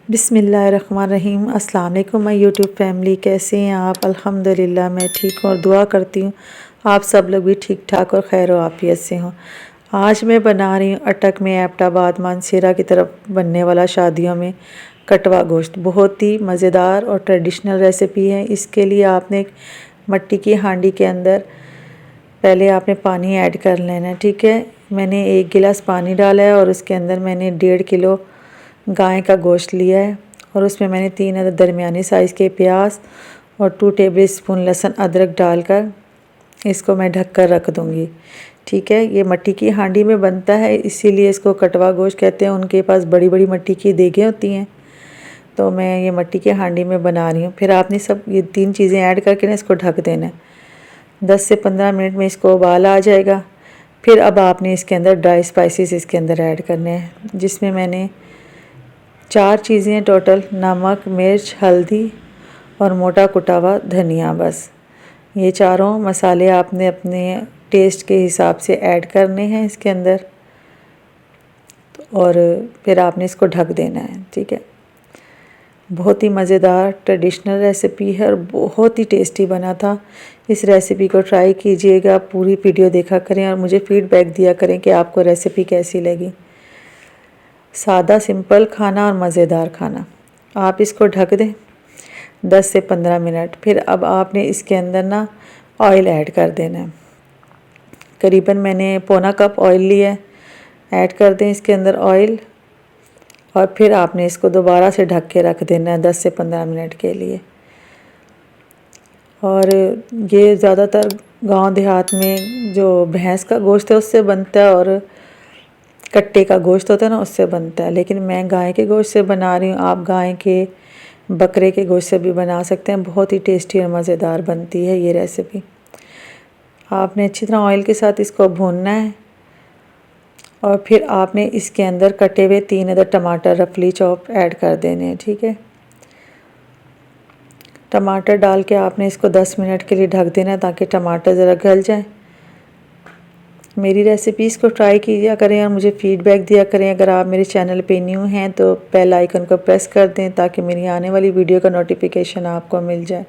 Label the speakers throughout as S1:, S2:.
S1: बिस्मिल्लाहिर्रहमानिर्रहीम। अस्सलाम वालेकुम माय यूट्यूब फैमिली, कैसे हैं आप? अल्हम्दुलिल्लाह मैं ठीक हूँ और दुआ करती हूँ आप सब लोग भी ठीक ठाक और खैर व आफियत से हों। आज मैं बना रही हूँ अटक में एबटाबाद मानसरा की तरफ बनने वाला शादियों में कटवा गोश्त। बहुत ही मज़ेदार और ट्रेडिशनल रेसिपी है। इसके लिए आपने एक मट्टी की हांडी के अंदर पहले आपने पानी ऐड कर लेना है, ठीक है। मैंने 1 गिलास पानी डाला है और उसके अंदर मैंने 1.5 किलो गाय का गोश्त लिया है और उसमें मैंने 3 अदद दरमियानी साइज़ के प्याज और 2 टेबल स्पून लहसुन अदरक डालकर इसको मैं ढक कर रख दूँगी, ठीक है। ये मट्टी की हांडी में बनता है, इसीलिए इसको कटवा गोश्त कहते हैं। उनके पास बड़ी बड़ी मट्टी की देगें होती हैं, तो मैं ये मट्टी की हांडी में बना रही हूँ। फिर आपने सब ये 3 चीज़ें ऐड करके ना इसको ढक देना है। 10 से 15 मिनट में इसको उबाल आ जाएगा। फिर अब आपने इसके अंदर ड्राई स्पाइसेस इसके अंदर ऐड करने हैं, जिसमें मैंने 4 चीज़ें टोटल, नमक, मिर्च, हल्दी और मोटा कुटा हुआ धनिया। बस ये चारों मसाले आपने अपने टेस्ट के हिसाब से ऐड करने हैं इसके अंदर और फिर आपने इसको ढक देना है, ठीक है। बहुत ही मज़ेदार ट्रेडिशनल रेसिपी है और बहुत ही टेस्टी बना था। इस रेसिपी को ट्राई कीजिएगा, पूरी वीडियो देखा करें और मुझे फ़ीडबैक दिया करें कि आपको रेसिपी कैसी लगी। सादा सिंपल खाना और मज़ेदार खाना। आप इसको ढक दें 10 से 15 मिनट। फिर अब आपने इसके अंदर ना ऑयल ऐड कर देना है। करीबन मैंने पौना कप ऑयल लिया है, ऐड कर दें इसके अंदर ऑयल और फिर आपने इसको दोबारा से ढक के रख देना है 10 से 15 मिनट के लिए। और ये ज़्यादातर गांव देहात में जो भैंस का गोश्त है उससे बनता है और कट्टे का गोश्त होता है ना, उससे बनता है, लेकिन मैं गाय के गोश्त से बना रही हूँ। आप गाय के, बकरे के गोश्त से भी बना सकते हैं। बहुत ही टेस्टी और मज़ेदार बनती है ये रेसिपी। आपने अच्छी तरह ऑयल के साथ इसको भूनना है और फिर आपने इसके अंदर कटे हुए 3 अदद टमाटर रफली चॉप ऐड कर देने हैं, ठीक है। टमाटर डाल के आपने इसको 10 मिनट के लिए ढक देना है ताकि टमाटर ज़रा गल जाए। मेरी रेसिपीज़ को ट्राई कीजिए करें और मुझे फ़ीडबैक दिया करें। अगर आप मेरे चैनल पे न्यू हैं तो बेल आइकन को प्रेस कर दें ताकि मेरी आने वाली वीडियो का नोटिफिकेशन आपको मिल जाए।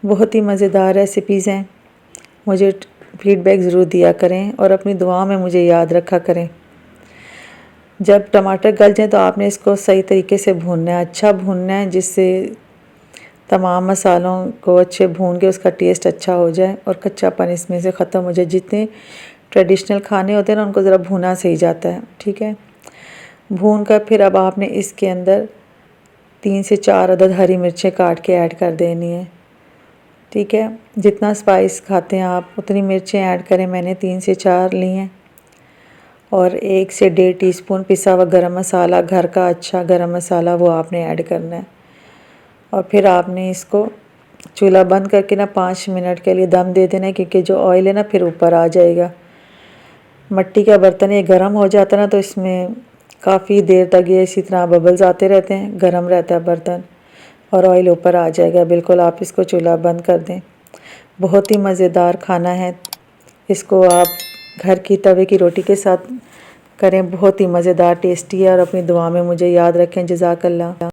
S1: बहुत ही मज़ेदार रेसिपीज़ हैं। मुझे फ़ीडबैक ज़रूर दिया करें और अपनी दुआ में मुझे याद रखा करें। जब टमाटर गल जाए तो आपने इसको सही तरीके से भूनना है, अच्छा भूनना है, जिससे तमाम मसालों को अच्छे भून के उसका टेस्ट अच्छा हो जाए और कच्चापन इसमें से ख़त्म हो जाए। जितने ट्रेडिशनल खाने होते हैं ना उनको ज़रा भुना सही जाता है, ठीक है। भून कर फिर अब आपने इसके अंदर 3 से 4 अदद हरी मिर्चें काट के ऐड कर देनी है, ठीक है। जितना स्पाइस खाते हैं आप उतनी मिर्चें ऐड करें। मैंने 3 से 4 ली हैं और 1 से 1.5 टीस्पून पिसा हुआ गरम मसाला, घर का अच्छा गरम मसाला, वो आपने ऐड करना है। और फिर आपने इसको चूल्हा बंद करके ना 5 मिनट के लिए दम दे देना है, क्योंकि जो ऑयल है ना फिर ऊपर आ जाएगा। मट्टी का बर्तन ये गर्म हो जाता है ना तो इसमें काफ़ी देर तक ये इसी तरह बबल्स आते रहते हैं, गर्म रहता है बर्तन और ऑयल ऊपर आ जाएगा बिल्कुल। आप इसको चूल्हा बंद कर दें। बहुत ही मज़ेदार खाना है। इसको आप घर की तवे की रोटी के साथ करें, बहुत ही मज़ेदार टेस्टी है। और अपनी दुआ में मुझे याद रखें। जज़ाकल्लाह।